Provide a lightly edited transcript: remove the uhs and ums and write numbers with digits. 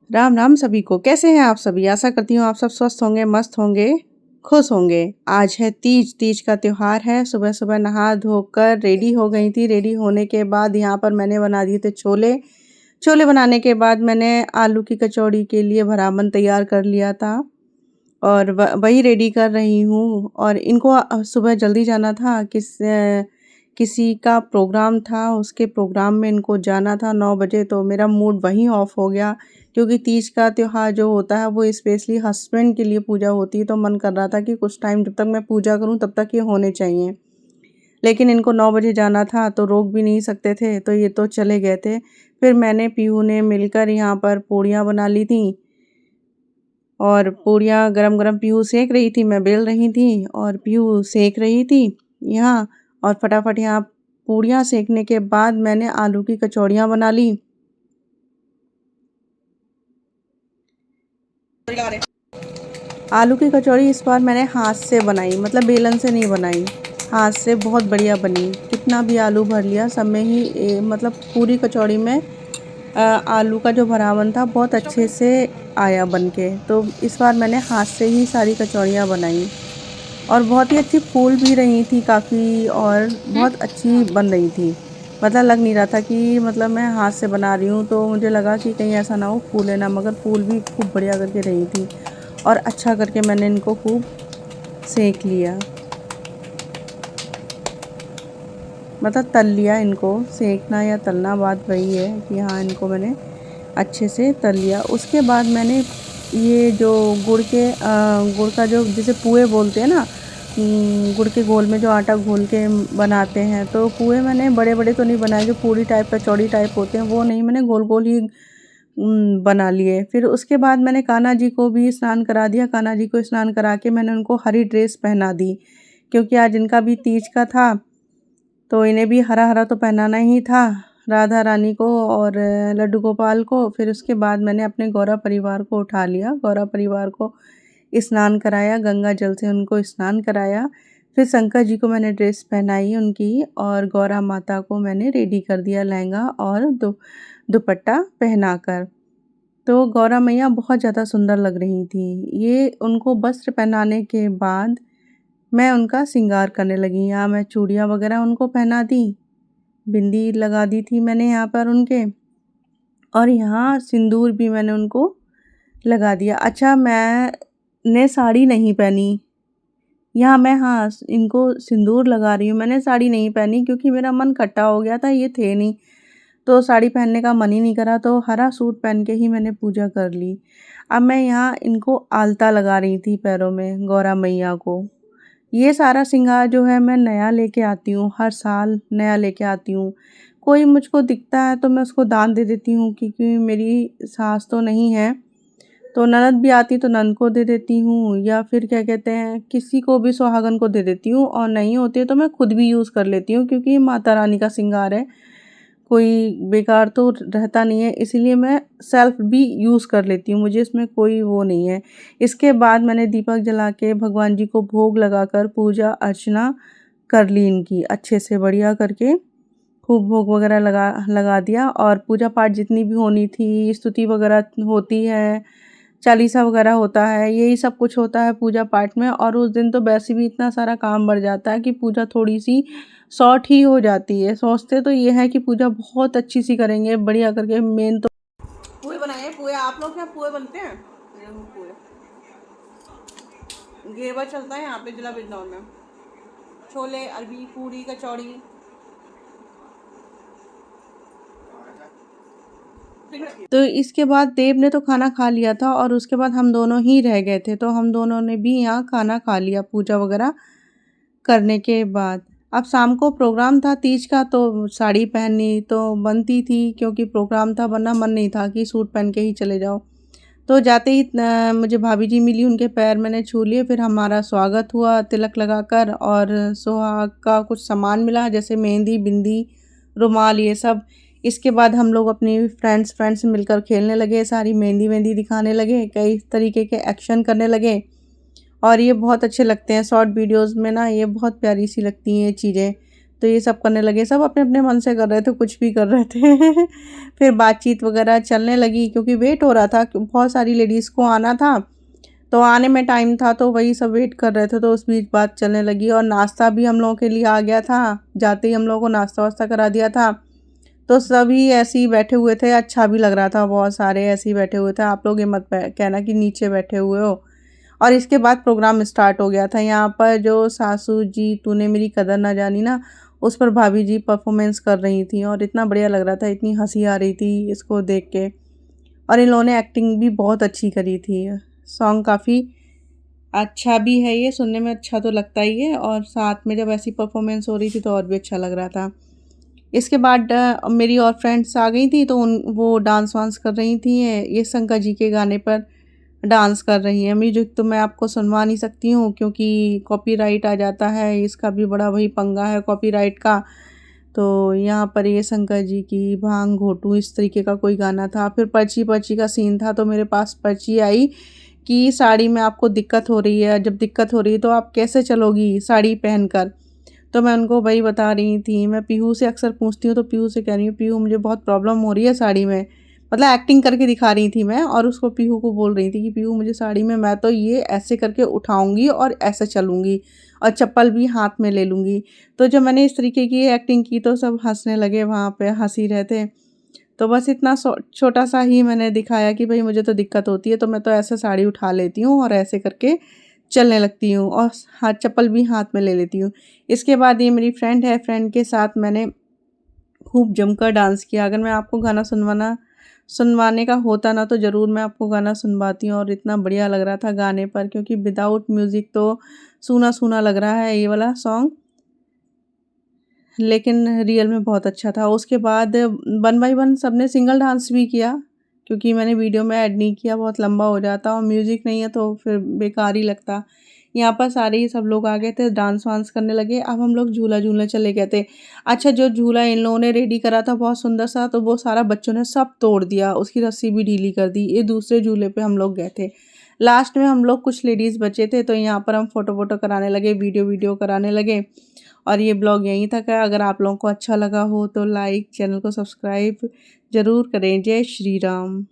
राम राम सभी को। कैसे हैं आप सभी? आशा करती हूँ आप सब स्वस्थ होंगे, मस्त होंगे, खुश होंगे। आज है तीज। तीज का त्योहार है। सुबह सुबह नहा धोकर रेडी हो गई थी। रेडी होने के बाद यहाँ पर मैंने बना दिए थे छोले। छोले बनाने के बाद मैंने आलू की कचौड़ी के लिए भरावन तैयार कर लिया था और वही रेडी कर रही हूँ। और इनको सुबह जल्दी जाना था। किसी का प्रोग्राम था, उसके प्रोग्राम में इनको जाना था 9 बजे। तो मेरा मूड वहीं ऑफ हो गया, क्योंकि तीज का त्योहार जो होता है वो स्पेशली हस्बैंड के लिए पूजा होती है। तो मन कर रहा था कि कुछ टाइम जब तक मैं पूजा करूं तब तक ये होने चाहिए, लेकिन इनको 9 बजे जाना था तो रोक भी नहीं सकते थे, तो ये तो चले गए थे। फिर मैंने पीहू ने मिलकर यहाँ पर पूड़ियाँ बना ली थी और पूड़ियाँ गरम गरम पीहू सेक रही थी, मैं बेल रही थी और पीहू सेक रही थी यहाँ। और फटाफट यहाँ पूड़ियाँ सेकने के बाद मैंने आलू की कचौड़ियाँ बना ली। आलू की कचौड़ी इस बार मैंने हाथ से बनाई, मतलब बेलन से नहीं बनाई, हाथ से। बहुत बढ़िया बनी। कितना भी आलू भर लिया सब में ही मतलब पूरी कचौड़ी में आलू का जो भरावन था बहुत अच्छे से आया बन के। तो इस बार मैंने हाथ से ही सारी कचौड़ियाँ बनाई और बहुत ही अच्छी फूल भी रही थी काफ़ी, और बहुत अच्छी बन रही थी। मतलब लग नहीं रहा था कि मतलब मैं हाथ से बना रही हूँ, तो मुझे लगा कि कहीं ऐसा ना हो फूले ना, मगर फूल भी खूब बढ़िया करके रही थी। और अच्छा करके मैंने इनको खूब सेक लिया, मतलब तल लिया इनको। सेकना या तलना बात वही है कि हाँ, इनको मैंने अच्छे से तल लिया। उसके बाद मैंने ये जो गुड़ का जो जिसे पुए बोलते हैं ना, गुड़ के घोल में जो आटा घोल के बनाते हैं, तो पुए मैंने बड़े बड़े तो नहीं बनाए, जो पूरी टाइप का चौड़ी टाइप होते हैं वो नहीं, मैंने गोल गोल ही बना लिए। फिर उसके बाद मैंने कान्हा जी को भी स्नान करा दिया। कान्हा जी को स्नान करा के मैंने उनको हरी ड्रेस पहना दी, क्योंकि आज इनका भी तीज का था, तो इन्हें भी हरा हरा तो पहनाना ही था, राधा रानी को और लड्डू गोपाल को। फिर उसके बाद मैंने अपने गौरा परिवार को उठा लिया। गौरा परिवार को स्नान कराया, गंगा जल से उनको स्नान कराया। फिर शंकर जी को मैंने ड्रेस पहनाई उनकी, और गौरा माता को मैंने रेडी कर दिया लहंगा और दुपट्टा पहनाकर। तो गौरा मैया बहुत ज़्यादा सुंदर लग रही थी। ये उनको वस्त्र पहनाने के बाद मैं उनका श्रृंगार करने लगी। यहाँ मैं चूड़ियाँ वगैरह उनको पहना दी, बिंदी लगा दी थी मैंने यहाँ पर उनके, और यहाँ सिंदूर भी मैंने उनको लगा दिया। अच्छा, मैंने साड़ी नहीं पहनी यहाँ। मैं हाँ, इनको सिंदूर लगा रही हूँ, मैंने साड़ी नहीं पहनी क्योंकि मेरा मन खट्टा हो गया था, ये थे नहीं, तो साड़ी पहनने का मन ही नहीं करा, तो हरा सूट पहन के ही मैंने पूजा कर ली। अब मैं यहाँ इनको आलता लगा रही थी पैरों में, गौरा मैया को। ये सारा श्रृंगार जो है मैं नया लेके आती हूँ, हर साल नया लेके आती हूँ। कोई मुझको दिखता है तो मैं उसको दान दे देती हूँ, क्योंकि मेरी सास तो नहीं है, तो ननद भी आती तो ननद को दे देती हूँ, या फिर क्या कहते हैं, किसी को भी सुहागन को दे देती हूँ। और नहीं होती है तो मैं खुद भी यूज़ कर लेती हूँ, क्योंकि ये माता रानी का श्रृंगार है, कोई बेकार तो रहता नहीं है, इसीलिए मैं सेल्फ भी यूज़ कर लेती हूँ, मुझे इसमें कोई वो नहीं है। इसके बाद मैंने दीपक जला के भगवान जी को भोग लगाकर पूजा अर्चना कर ली इनकी, अच्छे से बढ़िया करके खूब भोग वगैरह लगा दिया। और पूजा पाठ जितनी भी होनी थी, स्तुति वगैरह होती है, चालीसा वगैरह होता है, यही सब कुछ होता है पूजा पाठ में। और उस दिन तो वैसे भी इतना सारा काम बढ़ जाता है कि पूजा थोड़ी सी शॉर्ट ही हो जाती है। सोचते तो ये है कि पूजा बहुत अच्छी सी करेंगे, बढ़िया करके। मेन तो पुए बनाए। पुए आप लोग क्या पुए बनते हैं? पुए घेवर चलता है यहाँ पे जिला बिजनौर में। छोले, अरबी, पूरी, कचौड़ी। तो इसके बाद देव ने तो खाना खा लिया था और उसके बाद हम दोनों ही रह गए थे, तो हम दोनों ने भी यहाँ खाना खा लिया पूजा वगैरह करने के बाद। अब शाम को प्रोग्राम था तीज का, तो साड़ी पहननी तो बनती थी, क्योंकि प्रोग्राम था, वरना मन नहीं था कि सूट पहन के ही चले जाओ। तो जाते ही मुझे भाभी जी मिली, उनके पैर मैंने छू लिए। फिर हमारा स्वागत हुआ तिलक लगाकर, और सुहाग का कुछ सामान मिला, जैसे मेहंदी, बिंदी, रुमाल, ये सब। इसके बाद हम लोग अपनी फ्रेंड्स मिलकर खेलने लगे, सारी मेहंदी वेंदी दिखाने लगे, कई तरीके के एक्शन करने लगे। और ये बहुत अच्छे लगते हैं शॉर्ट वीडियोस में ना, ये बहुत प्यारी सी लगती हैं ये चीज़ें। तो ये सब करने लगे, सब अपने अपने मन से कर रहे थे, कुछ भी कर रहे थे। फिर बातचीत वगैरह चलने लगी क्योंकि वेट हो रहा था, बहुत सारी लेडीज़ को आना था, तो आने में टाइम था, तो वही सब वेट कर रहे थे, तो उस बीच बात चलने लगी। और नाश्ता भी हम लोगों के लिए आ गया था, जाते ही हम लोगों को नाश्ता वास्ता करा दिया था। तो सभी ऐसे ही बैठे हुए थे, अच्छा भी लग रहा था, बहुत सारे ऐसे ही बैठे हुए थे। आप लोग ये मत कहना कि नीचे बैठे हुए हो। और इसके बाद प्रोग्राम स्टार्ट हो गया था। यहाँ पर जो सासू जी तूने मेरी कदर ना जानी ना, उस पर भाभी जी परफॉर्मेंस कर रही थी और इतना बढ़िया लग रहा था, इतनी हंसी आ रही थी इसको देख के। और इन लोगों ने एक्टिंग भी बहुत अच्छी करी थी। सॉन्ग काफ़ी अच्छा भी है, ये सुनने में अच्छा तो लगता ही है, और साथ में जब ऐसी परफॉर्मेंस हो रही थी तो और भी अच्छा लग रहा था। इसके बाद मेरी और फ्रेंड्स आ गई थी, तो वो डांस वांस कर रही थी, ये शंकर जी के गाने पर डांस कर रही हैं। म्यूजिक तो मैं आपको सुनवा नहीं सकती हूँ क्योंकि कॉपीराइट आ जाता है, इसका भी बड़ा वही पंगा है कॉपीराइट का। तो यहाँ पर ये शंकर जी की भांग घोटू इस तरीके का कोई गाना था। फिर पर्ची पर्ची का सीन था, तो मेरे पास पर्ची आई कि साड़ी में आपको दिक्कत हो रही है, जब दिक्कत हो रही है तो आप कैसे चलोगी साड़ी पहनकर। तो मैं उनको वही बता रही थी, मैं पीहू से अक्सर पूछती हूँ, तो पीहू से कह रही हूँ पीहू मुझे बहुत प्रॉब्लम हो रही है साड़ी में, मतलब एक्टिंग करके दिखा रही थी मैं, और उसको पीहू को बोल रही थी कि पीहू मुझे साड़ी में मैं तो ये ऐसे करके उठाऊंगी और ऐसे चलूंगी और चप्पल भी हाथ में ले लूँगी। तो जब मैंने इस तरीके की एक्टिंग की तो सब हंसने लगे, वहाँ पे हंस ही रहे थे। तो बस इतना छोटा सा ही मैंने दिखाया कि भाई मुझे तो दिक्कत होती है, तो मैं तो ऐसे साड़ी उठा लेती हूँ और ऐसे करके चलने लगती हूँ, और हाथ चप्पल भी हाथ में ले लेती हूँ। इसके बाद ये मेरी फ्रेंड है, फ्रेंड के साथ मैंने खूब जमकर डांस किया। अगर मैं आपको गाना सुनवाने का होता ना, तो ज़रूर मैं आपको गाना सुनवाती हूँ। और इतना बढ़िया लग रहा था गाने पर, क्योंकि विदाउट म्यूज़िक तो सूना सूना लग रहा है ये वाला सॉन्ग, लेकिन रियल में बहुत अच्छा था। उसके बाद 1 बाय 1 सबने सिंगल डांस भी किया, क्योंकि मैंने वीडियो में ऐड नहीं किया, बहुत लंबा हो जाता और म्यूज़िक नहीं है तो फिर बेकार ही लगता। यहाँ पर सारे ही सब लोग आ गए थे, डांस वांस करने लगे। अब हम लोग झूला झूलने चले गए थे। अच्छा, जो झूला इन लोगों ने रेडी करा था बहुत सुंदर सा, तो वो सारा बच्चों ने सब तोड़ दिया, उसकी रस्सी भी ढीली कर दी। ये दूसरे झूले पे हम लोग गए थे। लास्ट में हम लोग कुछ लेडीज़ बचे थे, तो यहाँ पर हम फ़ोटो वोटो कराने लगे, वीडियो कराने लगे। और ये ब्लॉग यहीं तक है। अगर आप लोगों को अच्छा लगा हो तो लाइक, चैनल को सब्सक्राइब ज़रूर करें। जय श्री राम।